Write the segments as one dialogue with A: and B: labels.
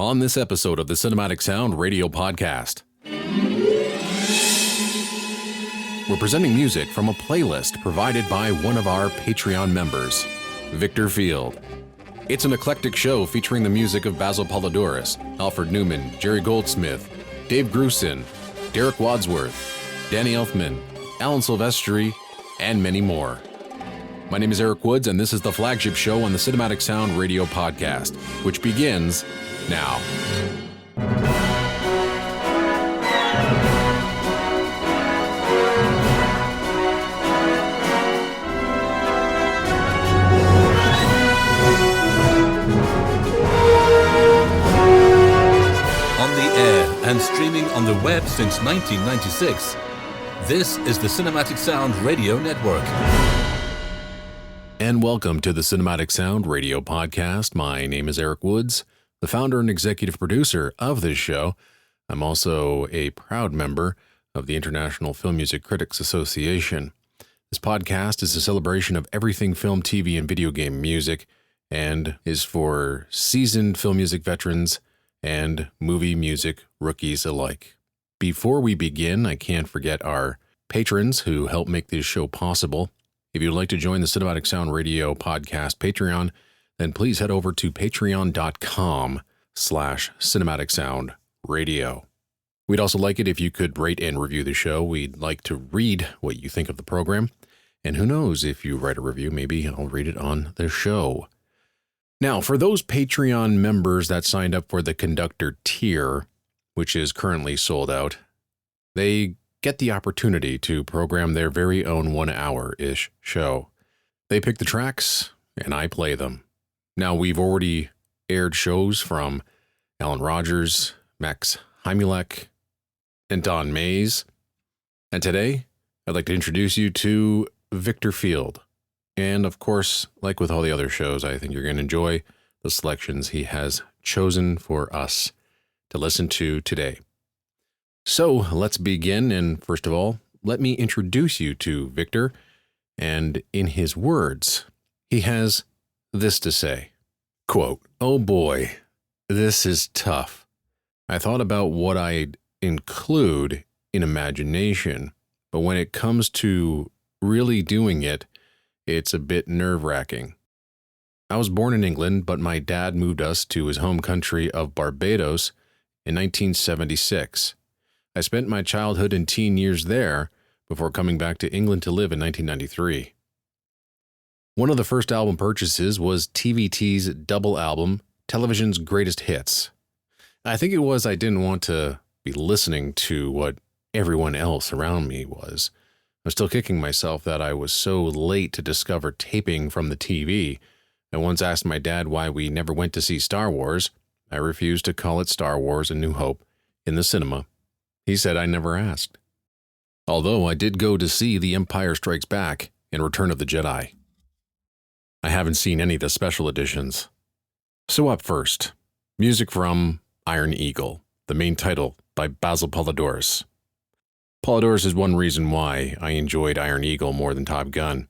A: On this episode of the Cinematic Sound Radio Podcast, we're presenting music from a playlist provided by one of our Patreon members, Victor Field. It's an eclectic show featuring the music of Basil Polidorus, Alfred Newman, Jerry Goldsmith, Dave Grusin, Derek Wadsworth, Danny Elfman, Alan Silvestri, and many more. My name is Eric Woods, and this is the Flagship show on the Cinematic Sound Radio Podcast, which begins now.
B: On the air and streaming on the web since 1996, this is the Cinematic Sound Radio Network.
A: And welcome to the Cinematic Sound Radio Podcast. My name is Eric Woods, the founder and executive producer of this show. I'm also a proud member of the International Film Music Critics Association. This podcast is a celebration of everything film, TV, and video game music, and is for seasoned film music veterans and movie music rookies alike. Before we begin, I can't forget our patrons who help make this show possible. If you'd like to join the Cinematic Sound Radio Podcast Patreon, then please head over to patreon.com/Cinematic Sound Radio. We'd also like it if you could rate and review the show. We'd like to read what you think of the program. And who knows, if you write a review, maybe I'll read it on the show. Now, for those Patreon members that signed up for the conductor tier, which is currently sold out, they get the opportunity to program their very own 1 hour-ish show. They pick the tracks, and I play them. Now, we've already aired shows from Alan Rogers, Max Heimulek, and Don Mays. And today, I'd like to introduce you to Victor Field. And of course, like with all the other shows, I think you're going to enjoy the selections he has chosen for us to listen to today. So let's begin, and first of all, let me introduce you to Victor, and in his words, he has this to say, quote, "Oh boy, this is tough. I thought about what I'd include in imagination, but when it comes to really doing it, it's a bit nerve-wracking. I was born in England, but my dad moved us to his home country of Barbados in 1976. I spent my childhood and teen years there before coming back to England to live in 1993. One of the first album purchases was TVT's double album, Television's Greatest Hits. I think it was I didn't want to be listening to what everyone else around me was. I was still kicking myself that I was so late to discover taping from the TV. I once asked my dad why we never went to see Star Wars. I refused to call it Star Wars: A New Hope in the cinema. He said I never asked. Although I did go to see The Empire Strikes Back and Return of the Jedi. I haven't seen any of the special editions. So up first, music from Iron Eagle, the main title by Basil Polidorus. Polidorus is one reason why I enjoyed Iron Eagle more than Top Gun.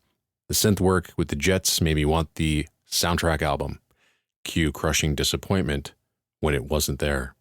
A: The synth work with the Jets made me want the soundtrack album. Cue crushing disappointment when it wasn't there.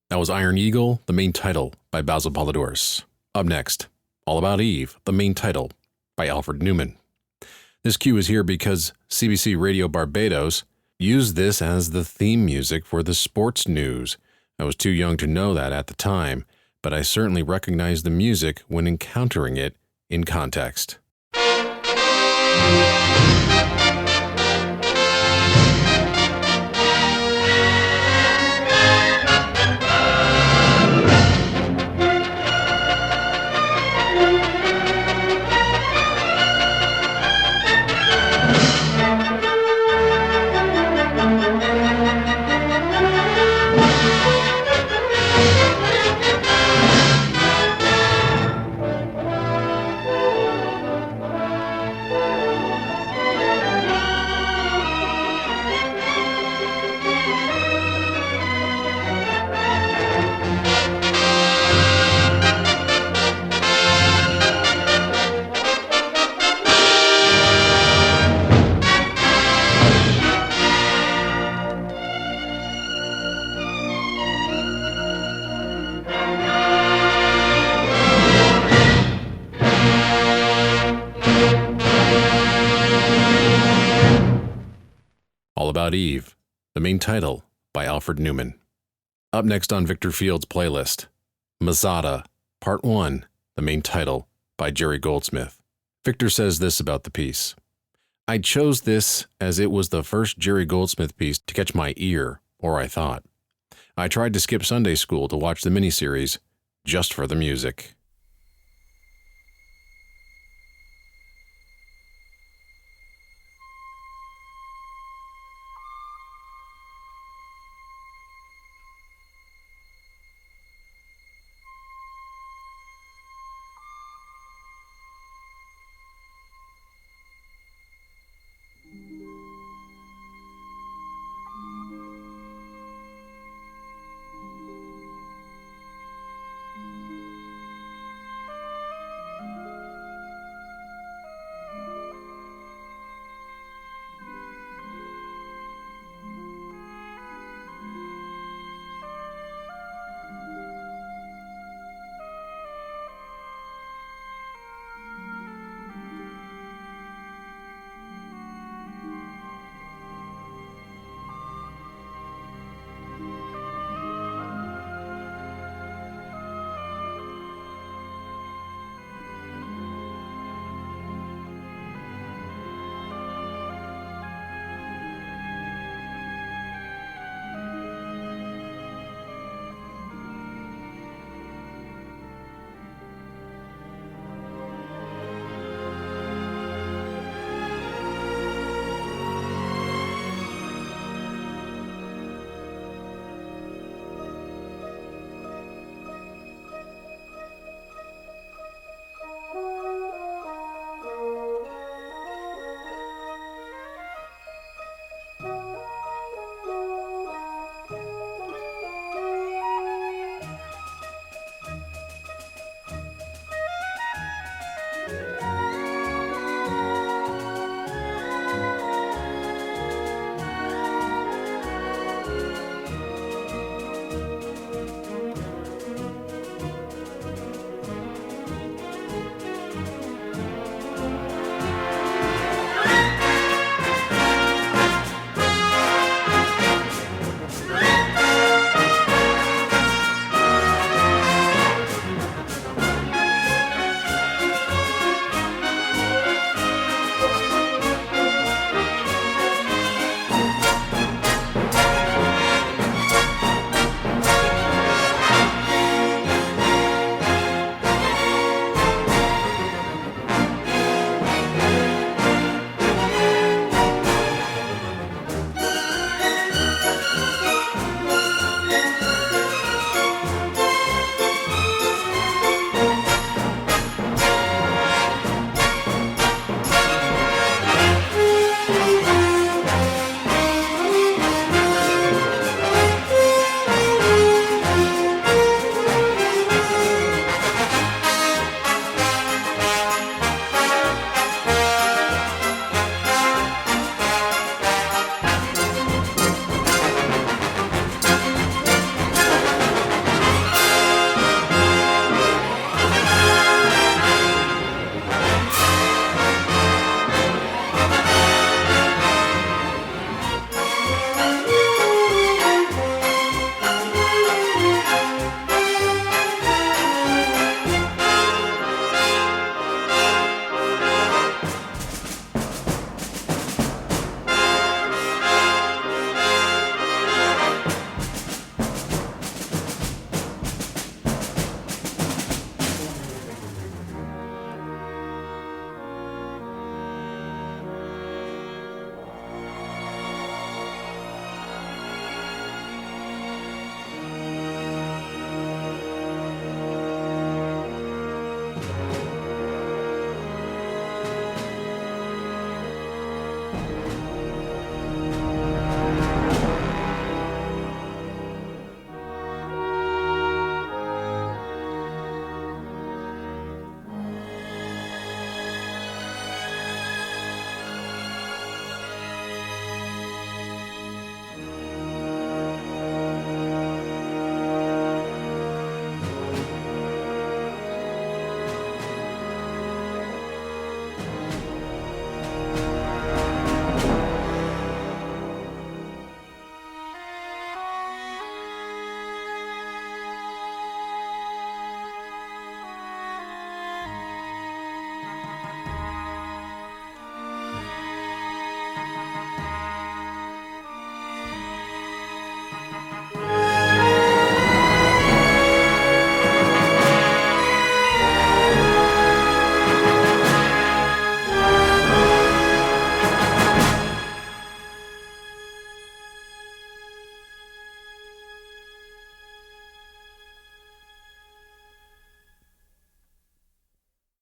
A: That was Iron Eagle, the main title, by Basil Polidorus. Up next, All About Eve, the main title, by Alfred Newman. This cue is here because CBC Radio Barbados used this as the theme music for the sports news. I was too young to know that at the time, but I certainly recognized the music when encountering it in context. All About Eve, the main title, by Alfred Newman. Up next on Victor Field's playlist, Mazada, Part 1, the main title, by Jerry Goldsmith. Victor says this about the piece. I chose this as it was the first Jerry Goldsmith piece to catch my ear, or I thought. I tried to skip Sunday school to watch the miniseries just for the music.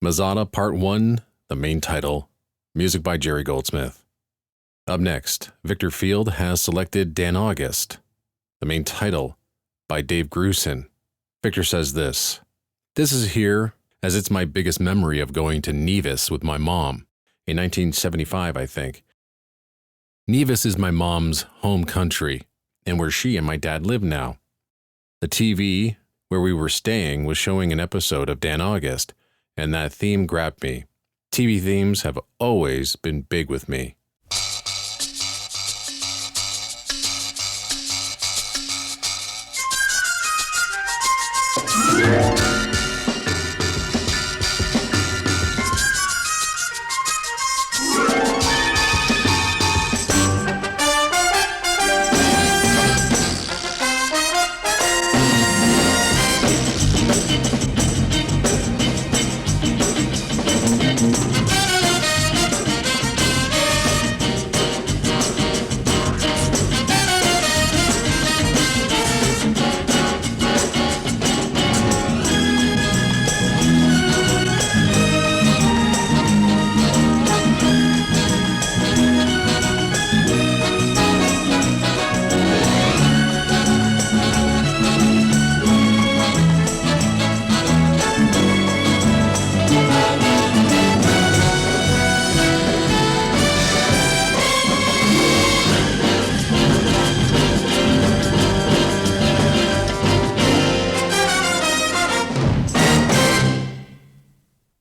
A: Mazada Part 1, the main title, music by Jerry Goldsmith. Up next, Victor Field has selected Dan August, the main title, by Dave Grusin. Victor says this: "This is here as it's my biggest memory of going to Nevis with my mom, in 1975, I think. Nevis is my mom's home country, and where she and my dad live now. The TV where we were staying was showing an episode of Dan August, and that theme grabbed me. TV themes have always been big with me."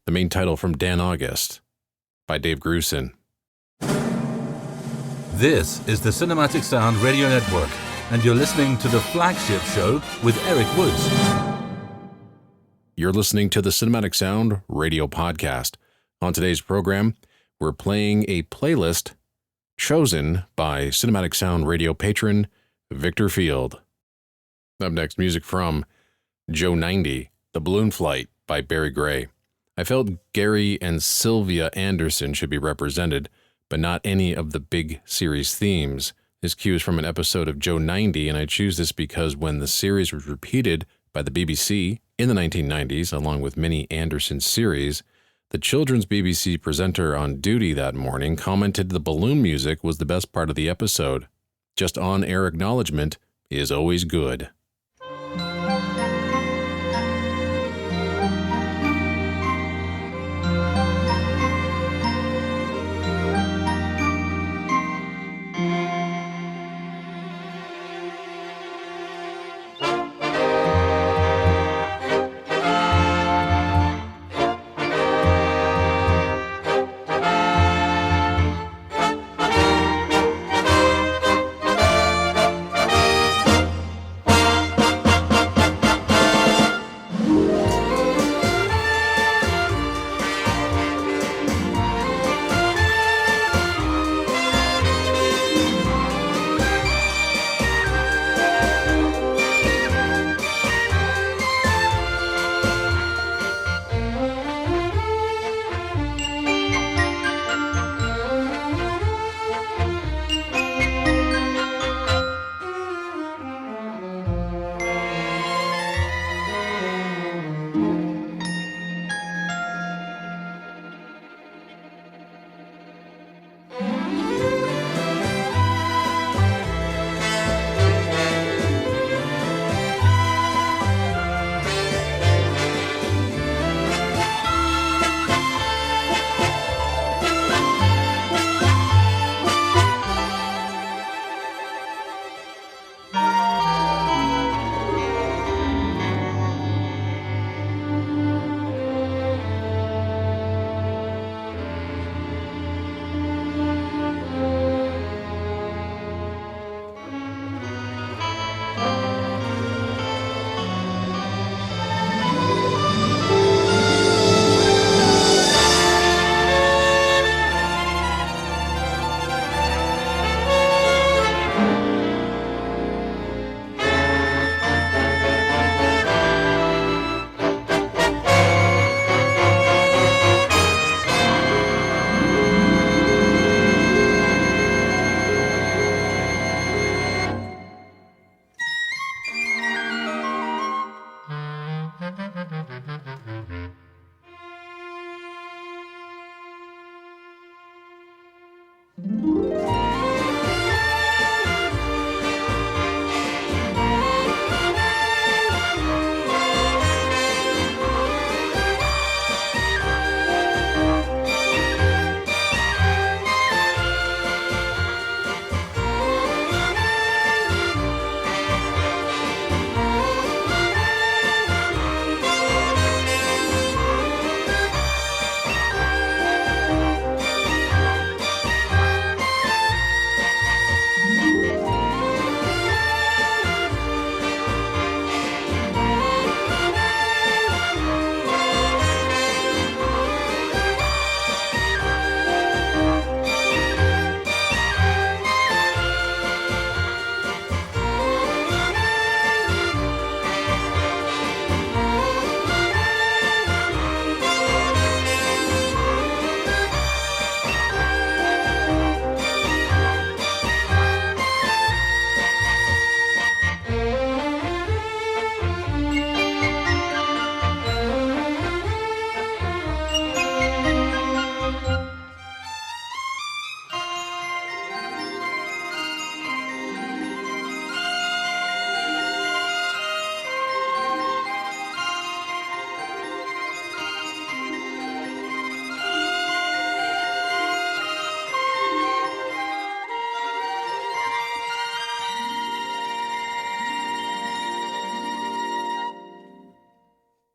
A: The main title from Dan August, by Dave Grusin.
B: This is the Cinematic Sound Radio Network, and you're listening to the Flagship Show with Eric Woods.
A: You're listening to the Cinematic Sound Radio Podcast. On today's program, we're playing a playlist chosen by Cinematic Sound Radio patron Victor Field. Up next, music from Joe 90, The Balloon Flight by Barry Gray. I felt Gary and Sylvia Anderson should be represented, but not any of the big series themes. This cue is from an episode of Joe 90, and I choose this because when the series was repeated by the BBC in the 1990s, along with many Anderson series, the children's BBC presenter on duty that morning commented the balloon music was the best part of the episode. Just on-air acknowledgement is always good.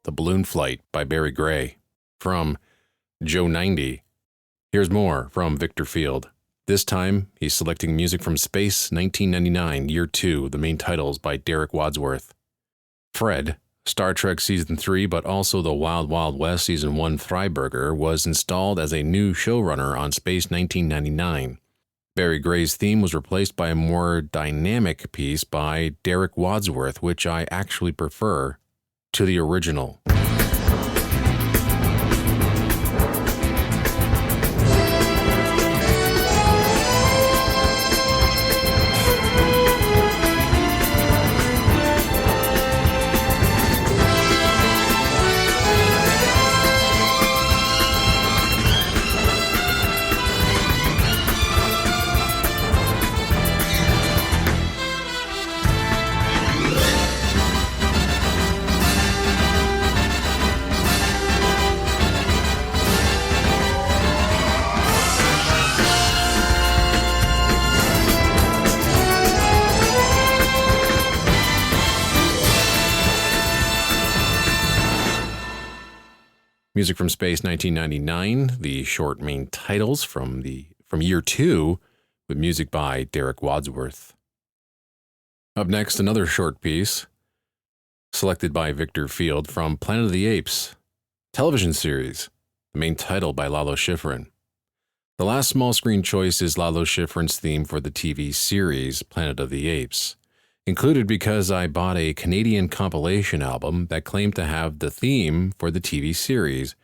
A: The Balloon Flight by Barry Gray. From Joe 90. Here's more from Victor Field. This time, he's selecting music from Space 1999, Year 2, the main titles by Derek Wadsworth. Fred, Star Trek Season 3, but also the Wild Wild West Season 1 Freiburger, was installed as a new showrunner on Space 1999. Barry Gray's theme was replaced by a more dynamic piece by Derek Wadsworth, which I actually prefer to the original. Music from Space 1999, the short main titles from Year 2, with music by Derek Wadsworth. Up next, another short piece, selected by Victor Field from Planet of the Apes, television series, the main title by Lalo Schifrin. The last small screen choice is Lalo Schifrin's theme for the TV series Planet of the Apes. Included because I bought a Canadian compilation album that claimed to have the theme for the TV series,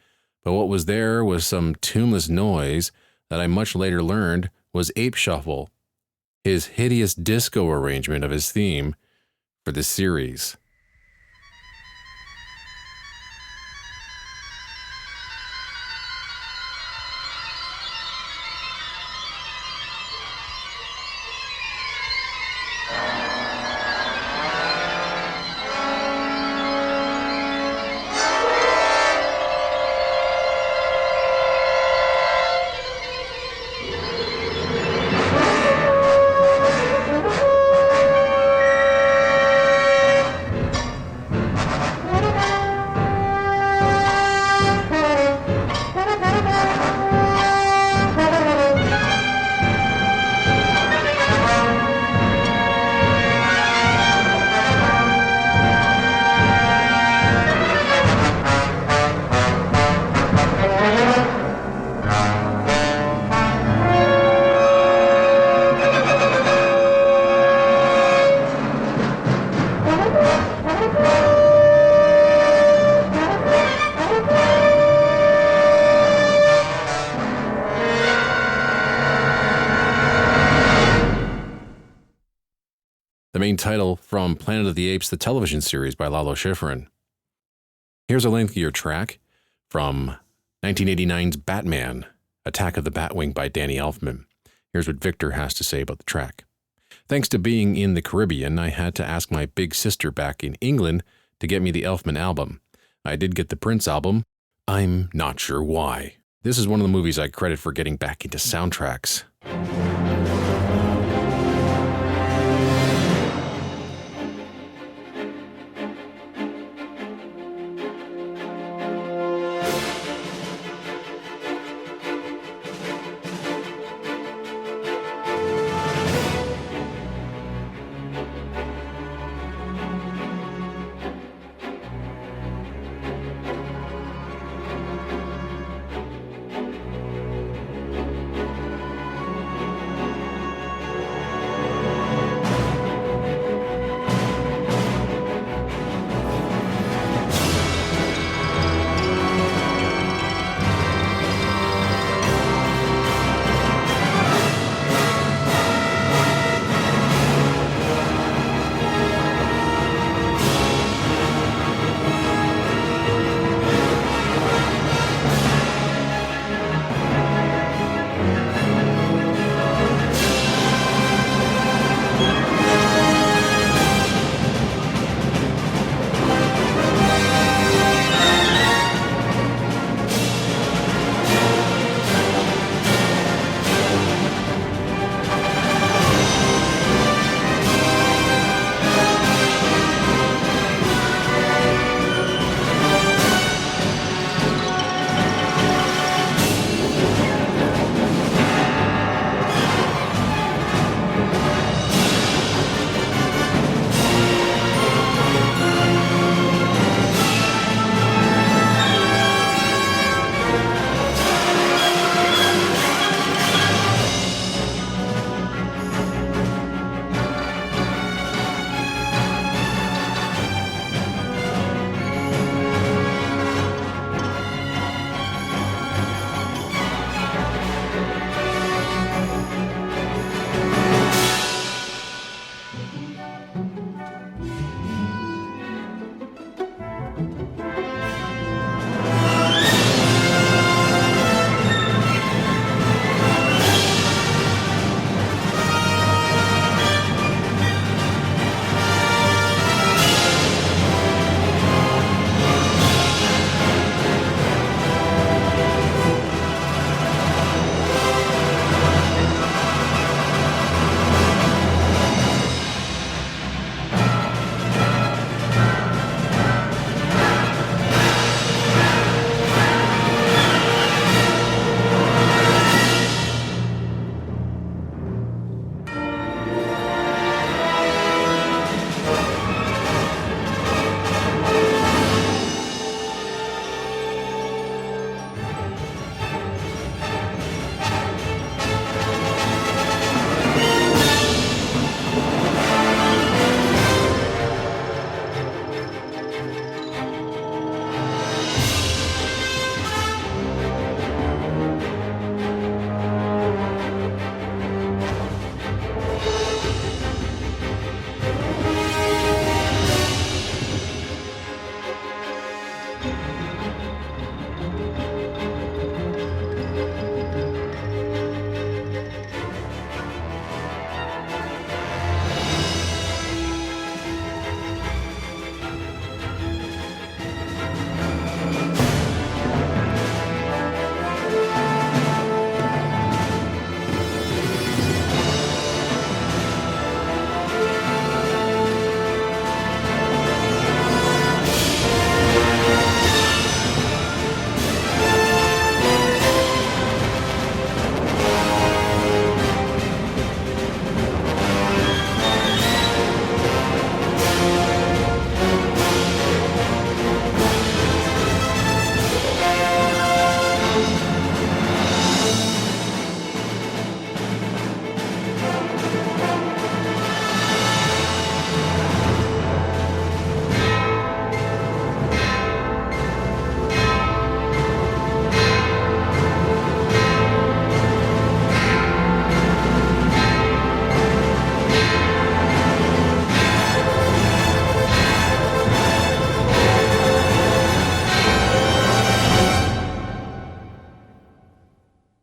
A: but what was there was some tuneless noise that I much later learned was Ape Shuffle, his hideous disco arrangement of his theme for the series. The main title from Planet of the Apes, the television series by Lalo Schifrin. Here's a lengthier track from 1989's Batman, Attack of the Batwing by Danny Elfman. Here's what Victor has to say about the track. Thanks to being in the Caribbean, I had to ask my big sister back in England to get me the Elfman album. I did get the Prince album. I'm not sure why. This is one of the movies I credit for getting back into soundtracks.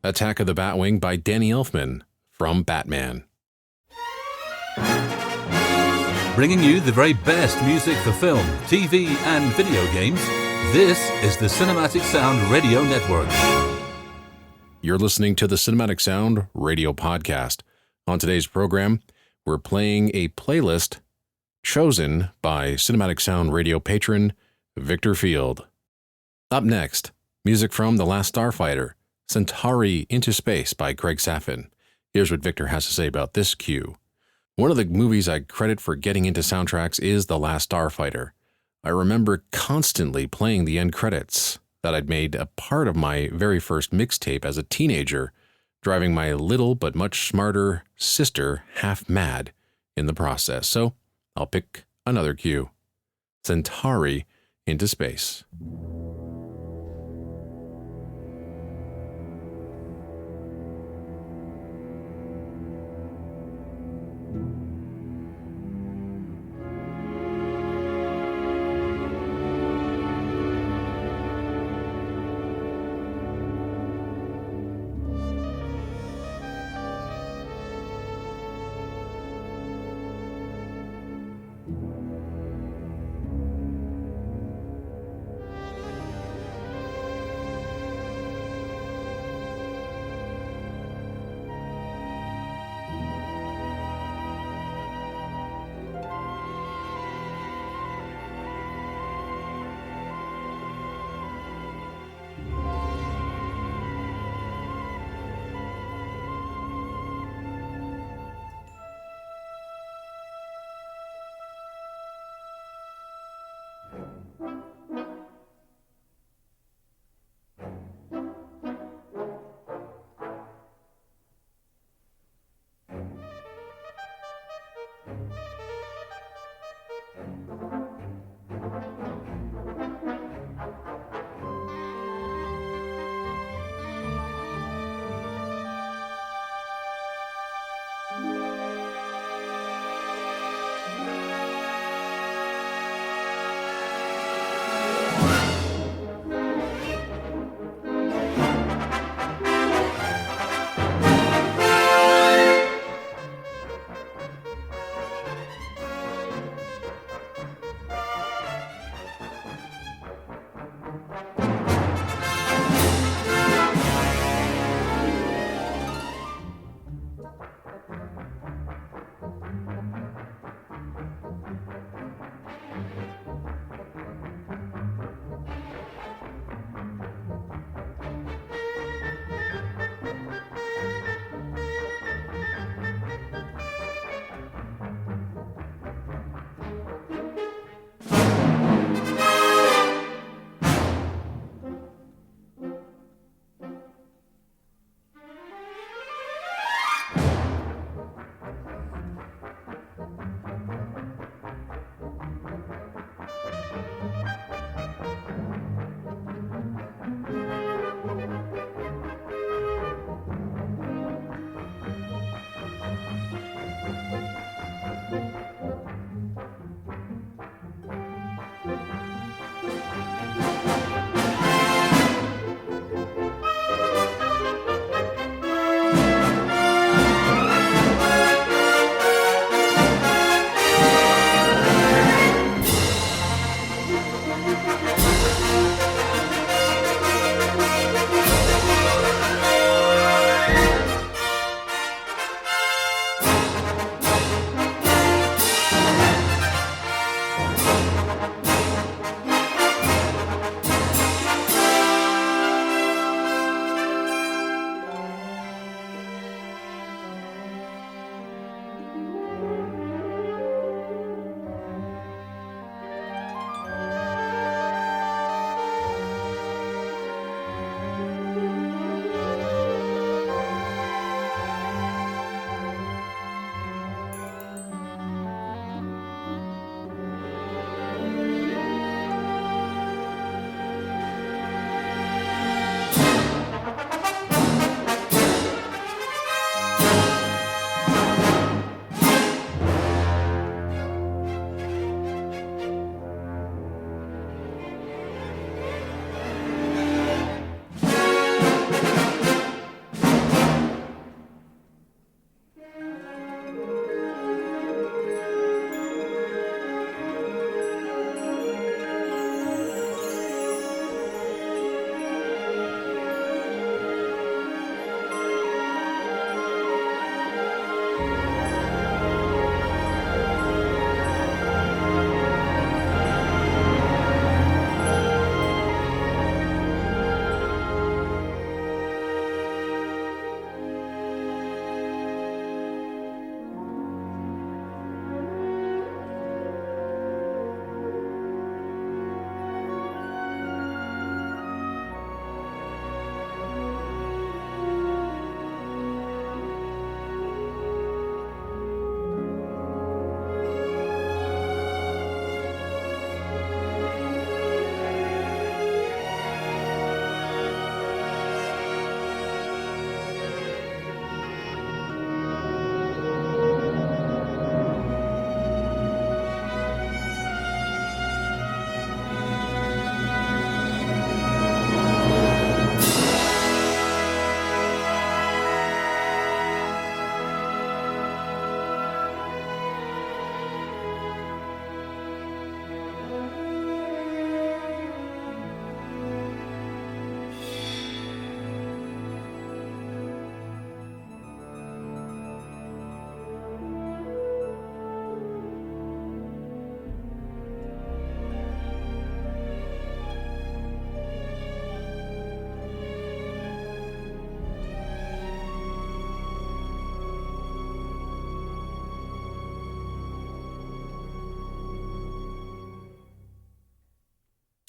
A: Attack of the Batwing by Danny Elfman, from Batman.
B: Bringing you the very best music for film, TV, and video games, this is the Cinematic Sound Radio Network.
A: You're listening to the Cinematic Sound Radio Podcast. On today's program, we're playing a playlist chosen by Cinematic Sound Radio patron Victor Field. Up next, music from The Last Starfighter, Centauri Into Space by Craig Safin. Here's what Victor has to say about this cue. One of the movies I credit for getting into soundtracks is The Last Starfighter. I remember constantly playing the end credits that I'd made a part of my very first mixtape as a teenager, driving my little but much smarter sister half mad in the process. So I'll pick another cue. Centauri Into Space.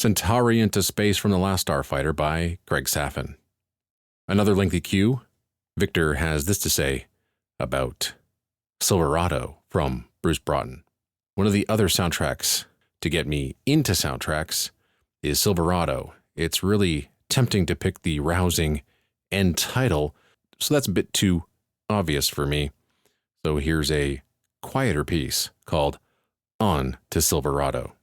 A: Centauri into Space from the Last Starfighter by Greg Safin. Another lengthy queue. Victor has this to say about Silverado from Bruce Broughton. One of the other soundtracks to get me into soundtracks is Silverado. It's really tempting to pick the rousing end title, so that's a bit too obvious for me. So here's a quieter piece called On to Silverado.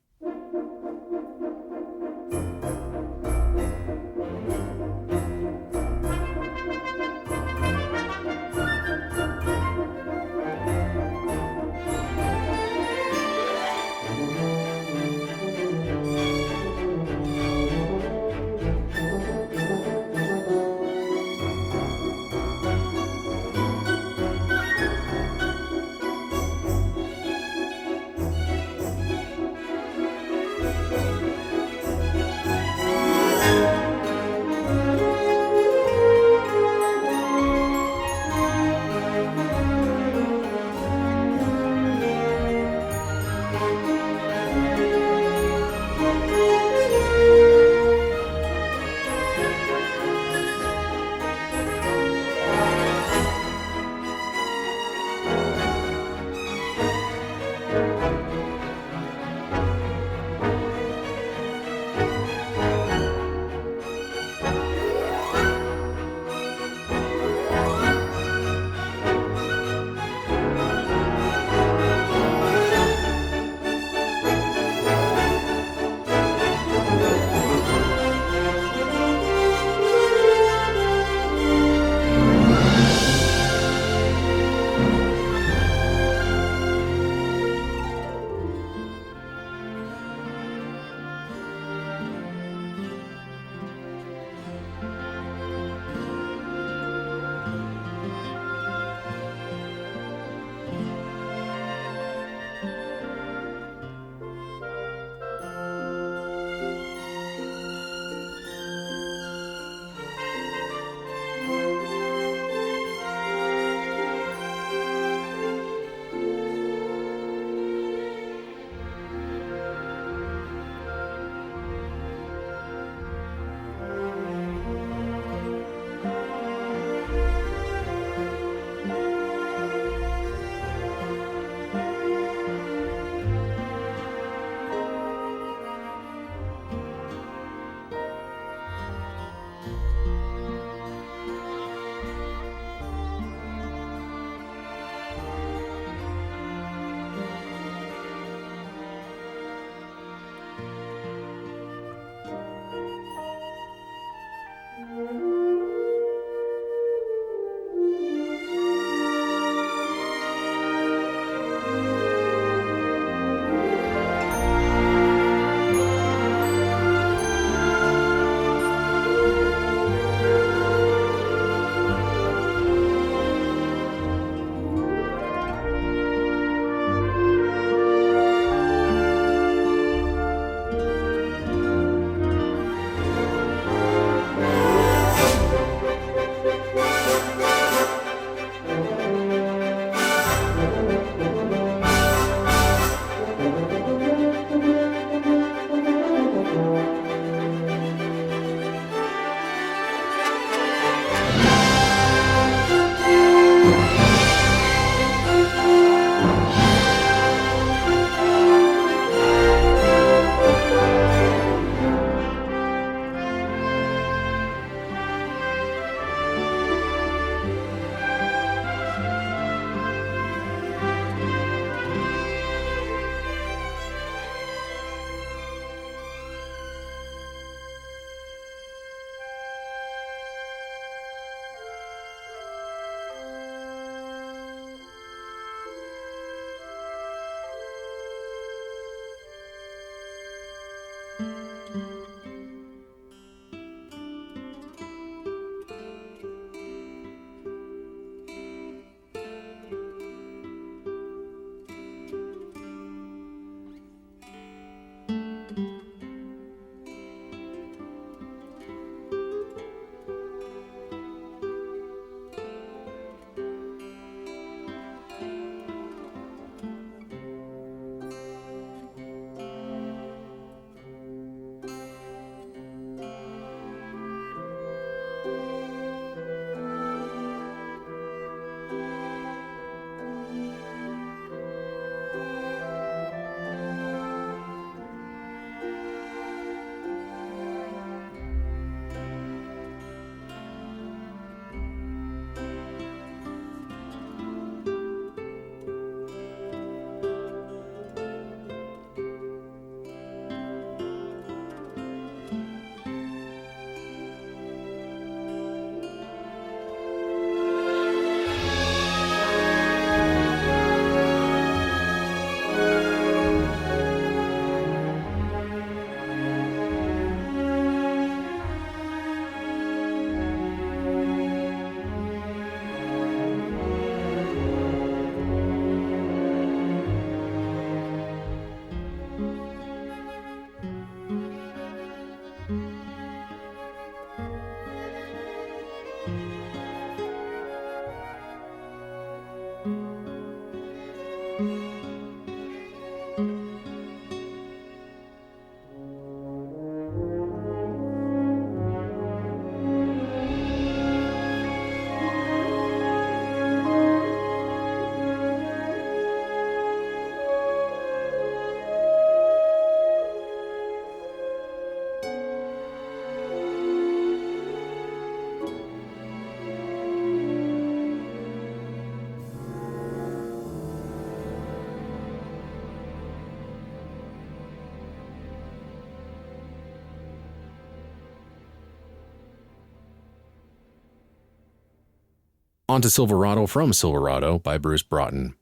A: On to Silverado from Silverado by Bruce Broughton.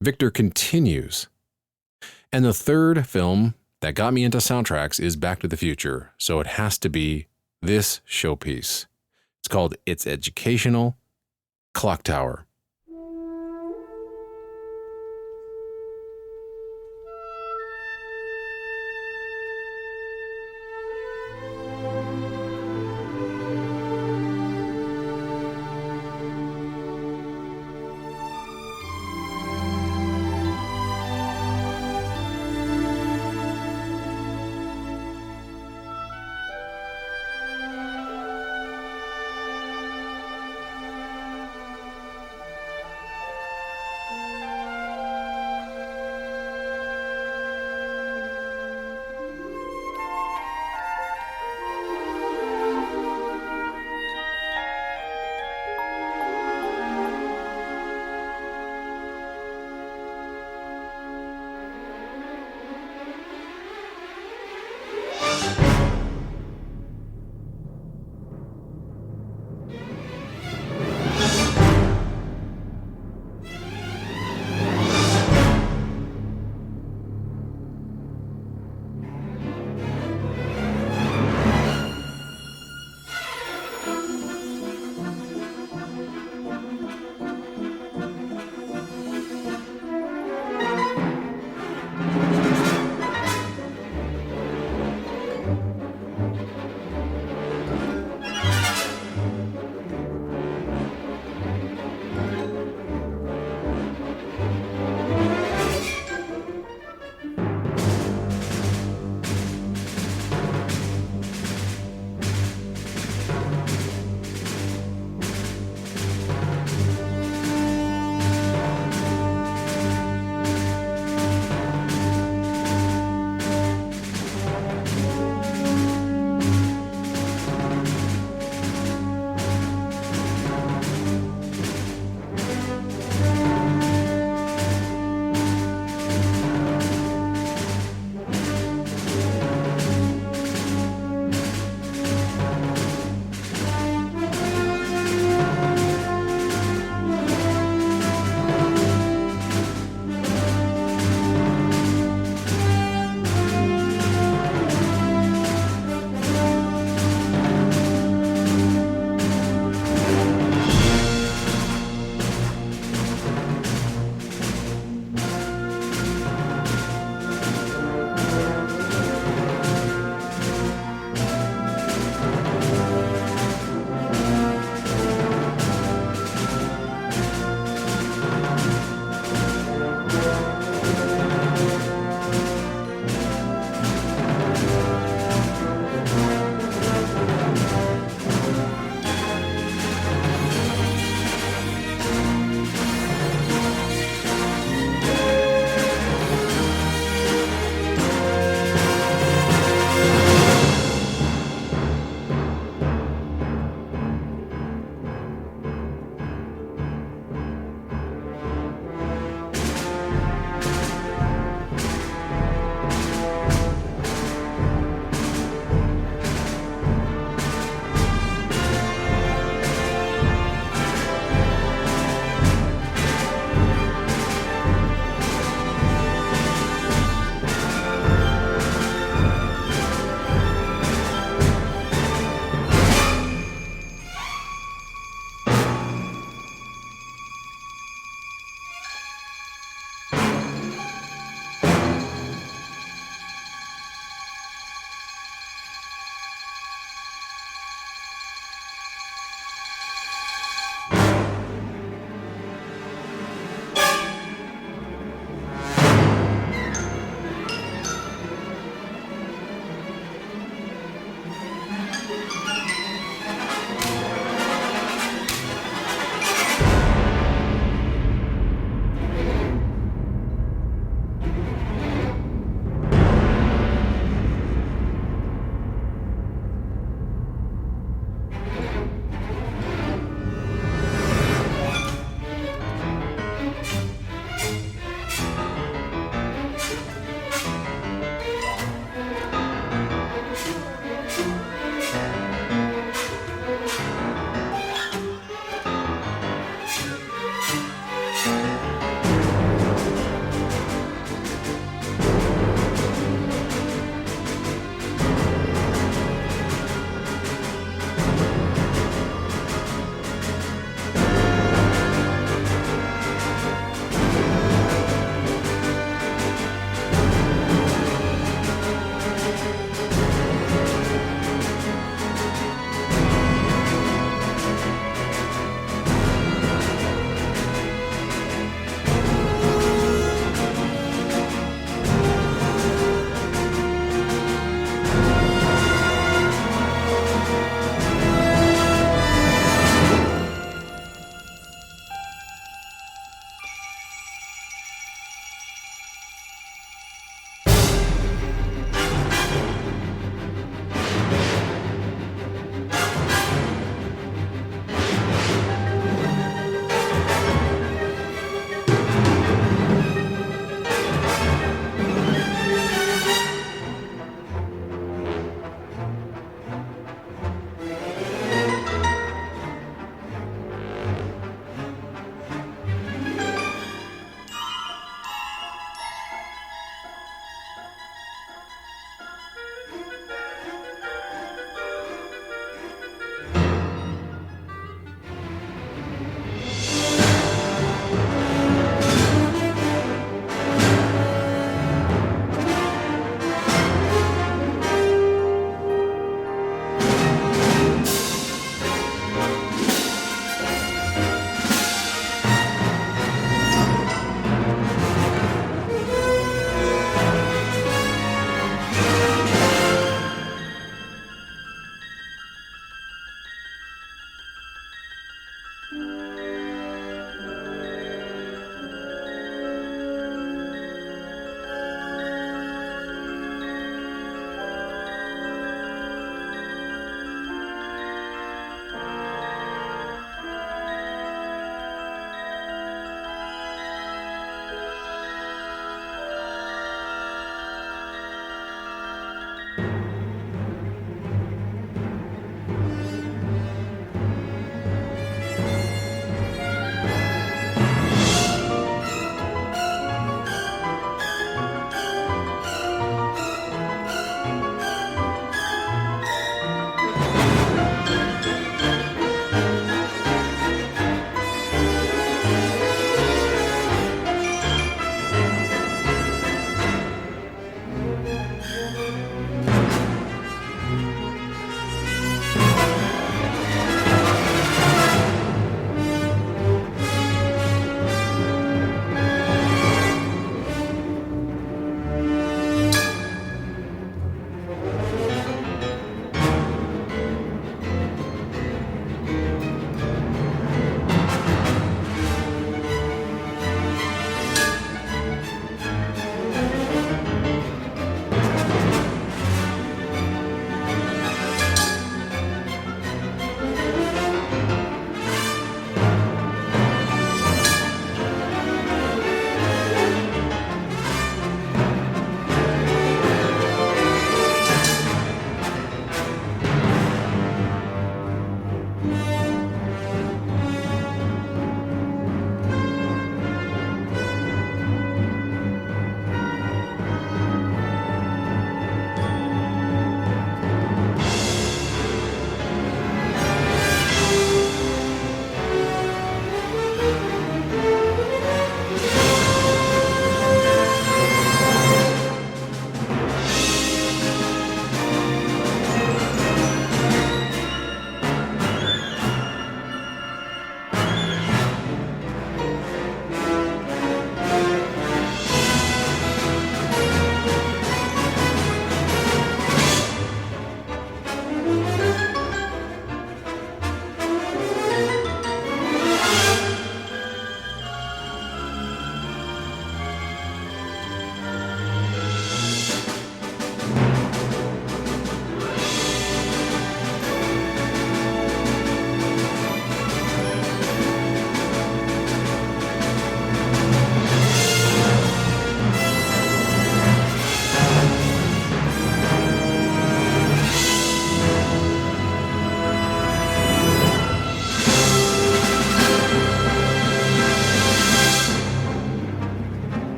A: Victor continues. And the third film that got me into soundtracks is Back to the Future, so it has to be this showpiece. It's called It's Educational, Clock Tower.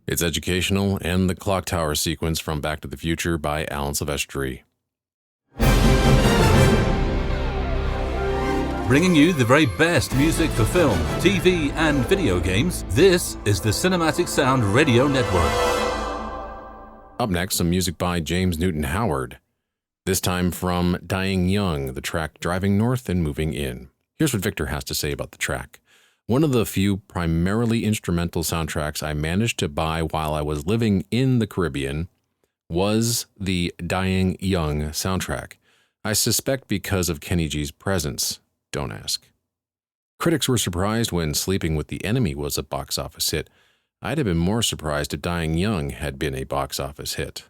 A: It's educational, and the clock tower sequence from Back to the Future by Alan Silvestri.
B: Bringing you the very best music for film, TV, and video games, this is the Cinematic Sound Radio Network.
A: Up next, some music by James Newton Howard. This time from Dying Young, the track Driving North and Moving In. Here's what Victor has to say about the track. One of the few primarily instrumental soundtracks I managed to buy while I was living in the Caribbean was the Dying Young soundtrack. I suspect because of Kenny G's presence. Don't ask. Critics were surprised when Sleeping with the Enemy was a box office hit. I'd have been more surprised if Dying Young had been a box office hit.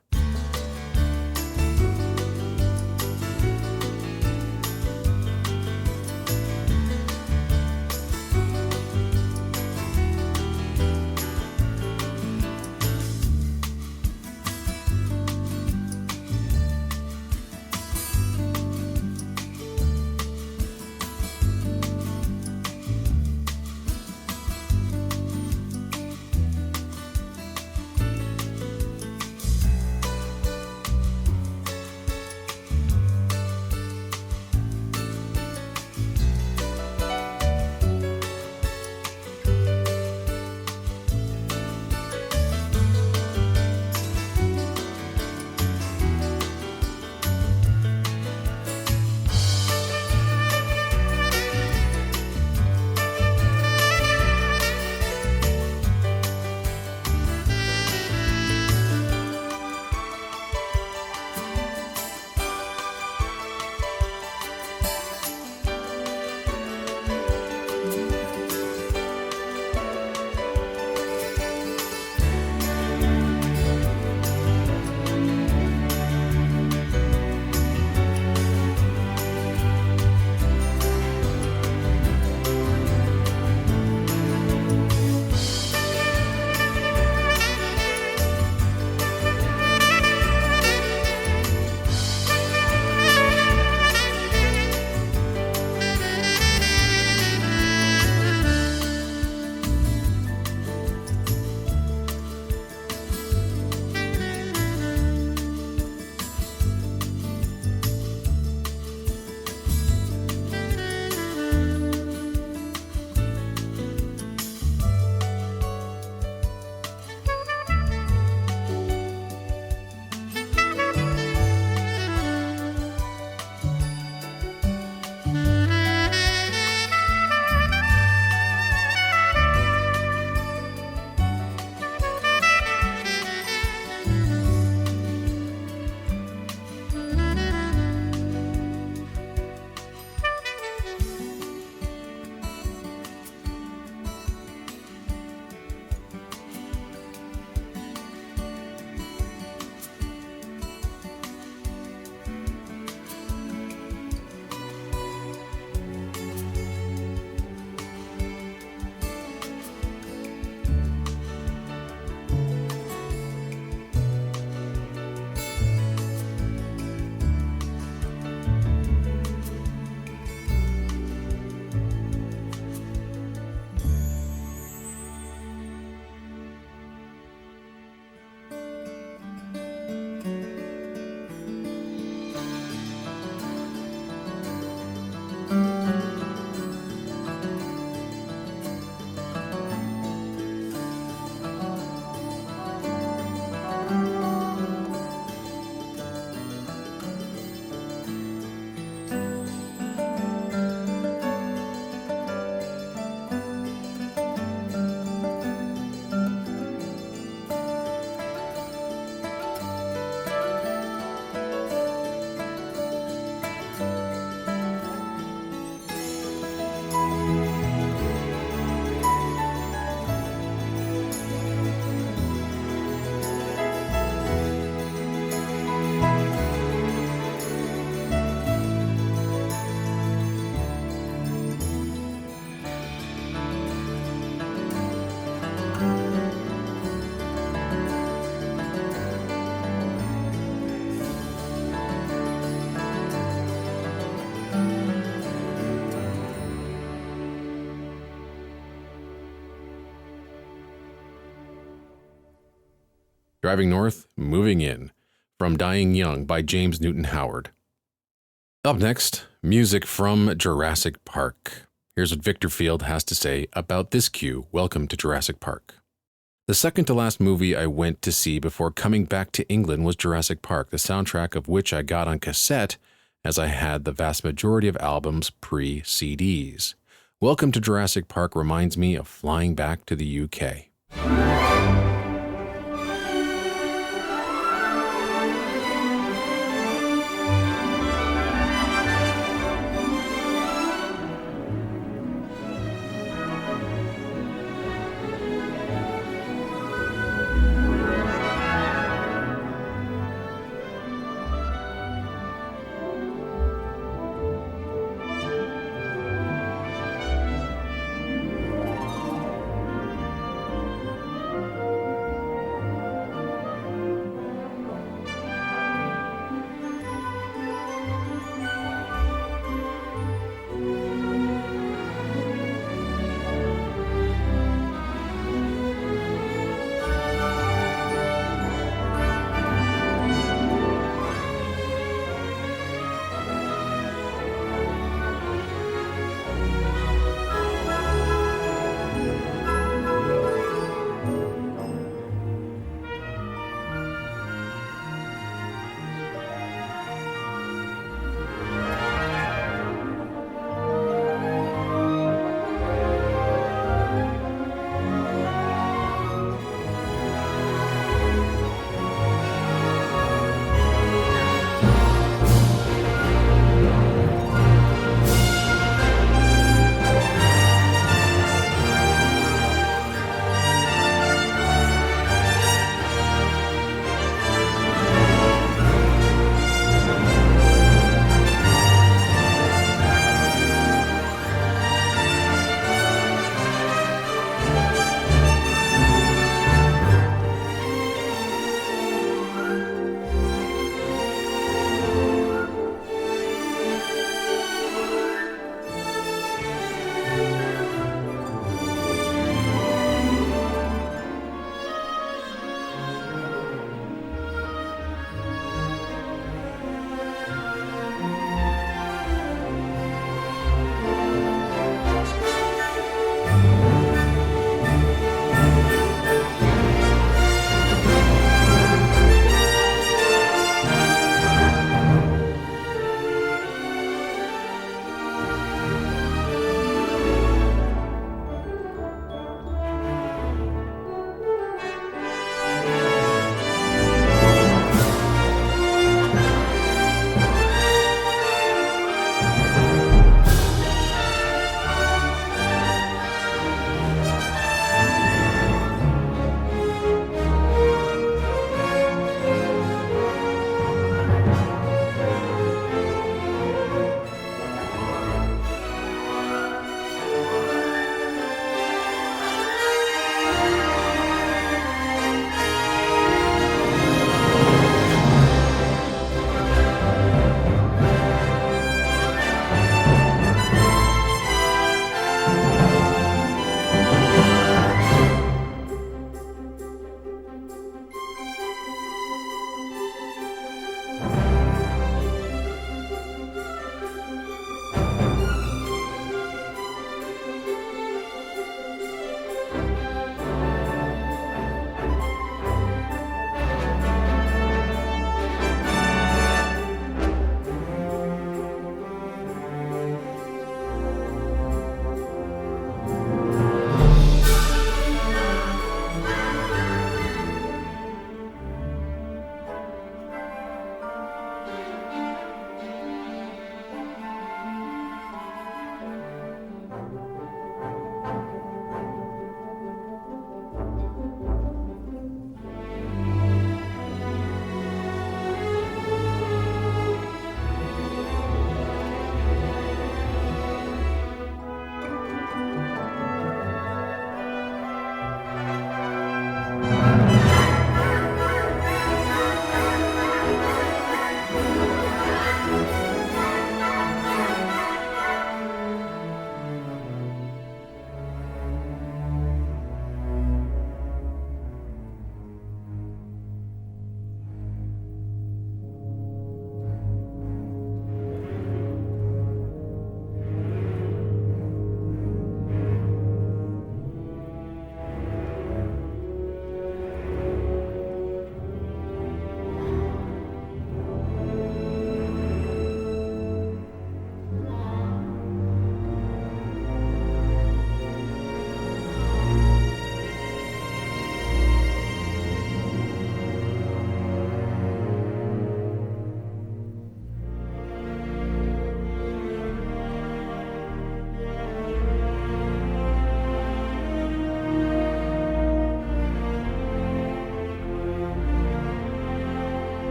A: Driving North, Moving In, from Dying Young by James Newton Howard. Up next, music from Jurassic Park. Here's what Victor Field has to say about this cue, Welcome to Jurassic Park. The second to last movie I went to see before coming back to England was Jurassic Park, the soundtrack of which I got on cassette, as I had the vast majority of albums pre-CDs. Welcome to Jurassic Park reminds me of flying back to the UK.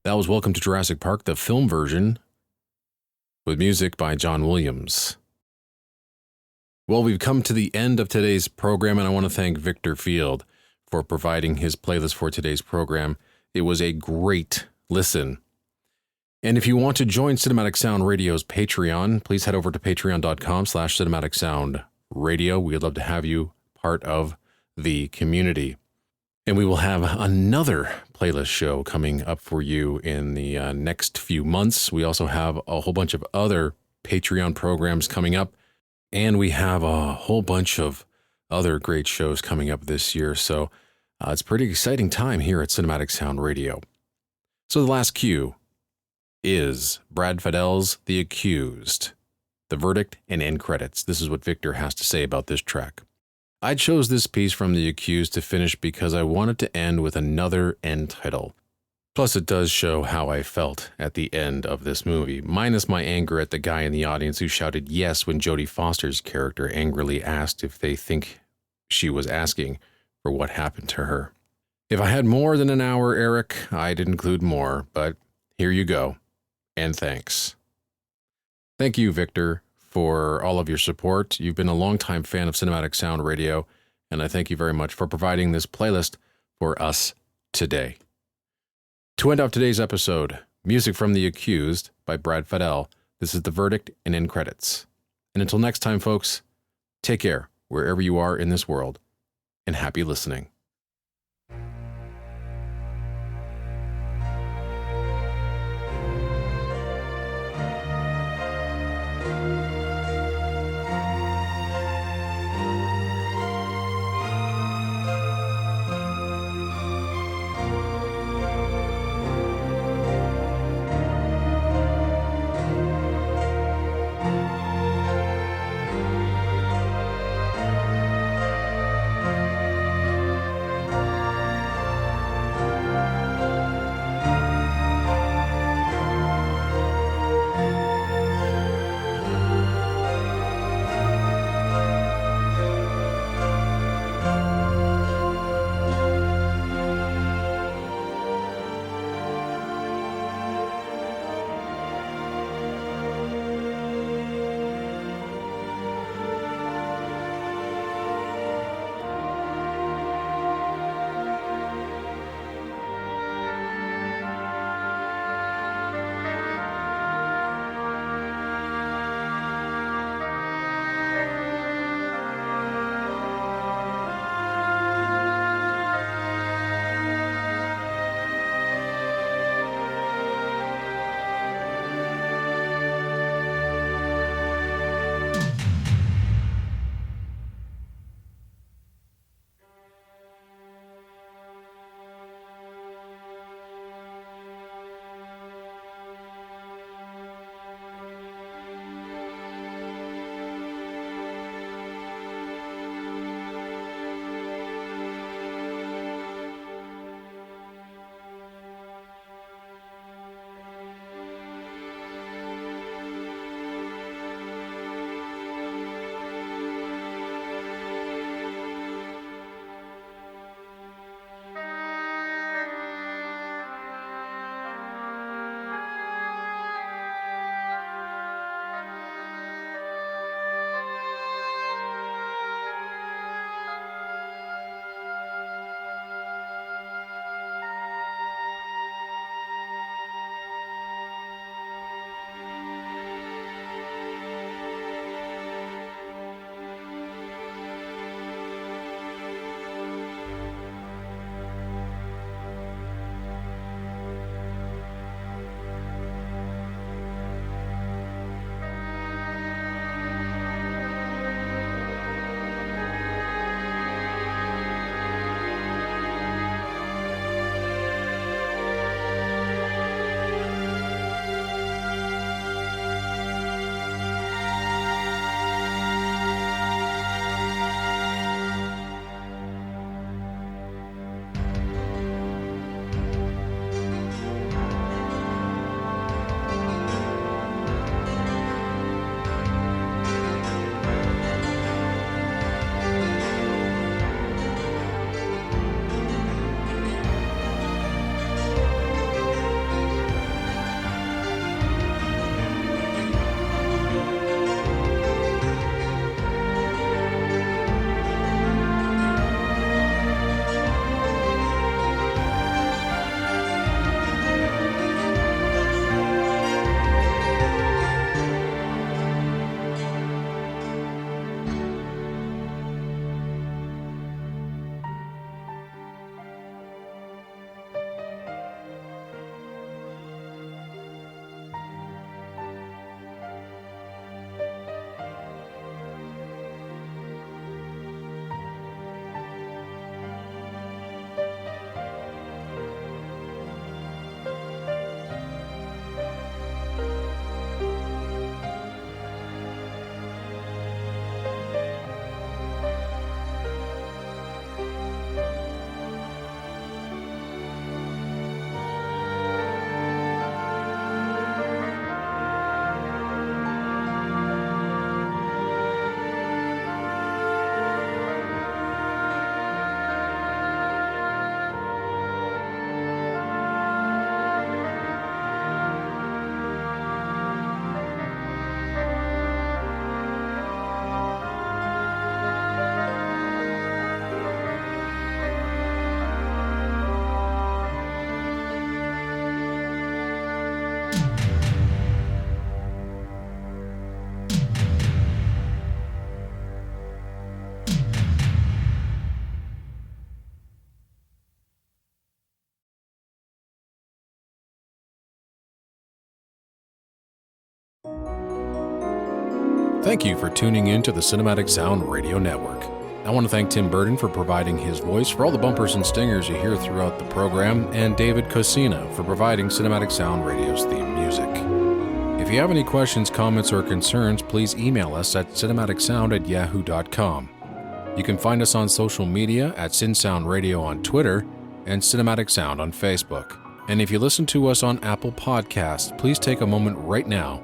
A: That was Welcome to Jurassic Park, the film version, with music by John Williams. Well, we've come to the end of today's program, and I want to thank Victor Field for providing his playlist for today's program. It was a great listen. And if you want to join Cinematic Sound Radio's Patreon, please head over to patreon.com/Cinematic Sound Radio. We'd love to have you part of the community. And we will have another playlist show coming up for you in the next few months. We also have a whole bunch of other Patreon programs coming up, and we have a whole bunch of other great shows coming up this year. So it's a pretty exciting time here at Cinematic Sound Radio. So the last cue is Brad Fidell's The Accused, the verdict and end credits. This is what Victor has to say about this track. I chose this piece from The Accused to finish because I wanted to end with another end title. Plus, it does show how I felt at the end of this movie, minus my anger at the guy in the audience who shouted yes when Jodie Foster's character angrily asked if they think she was asking for what happened to her. If I had more than an hour, Eric, I'd include more, but here you go, and thanks. Thank you, Victor, for all of your support. You've been a longtime fan of Cinematic Sound Radio, and I thank you very much for providing this playlist for us today. To end off today's episode, music from The Accused by Brad Fidell. This is the verdict and end credits. And until next time, folks, take care wherever you are in this world, and happy listening. Thank you for tuning in to the Cinematic Sound Radio Network. I want to thank Tim Burton for providing his voice for all the bumpers and stingers you hear throughout the program, and David Cosina for providing Cinematic Sound Radio's theme music. If you have any questions, comments, or concerns, please email us at cinematicsound@yahoo.com. You can find us on social media at CinSound Radio on Twitter and Cinematic Sound on Facebook. And if you listen to us on Apple Podcasts, please take a moment right now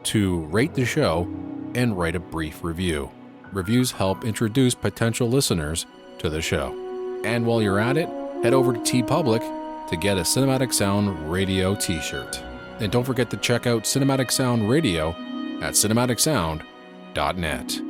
A: to rate the show and write a brief review. Reviews help introduce potential listeners to the show. And while you're at it, head over to TeePublic to get a Cinematic Sound Radio t-shirt. And don't forget to check out Cinematic Sound Radio at cinematicsound.net.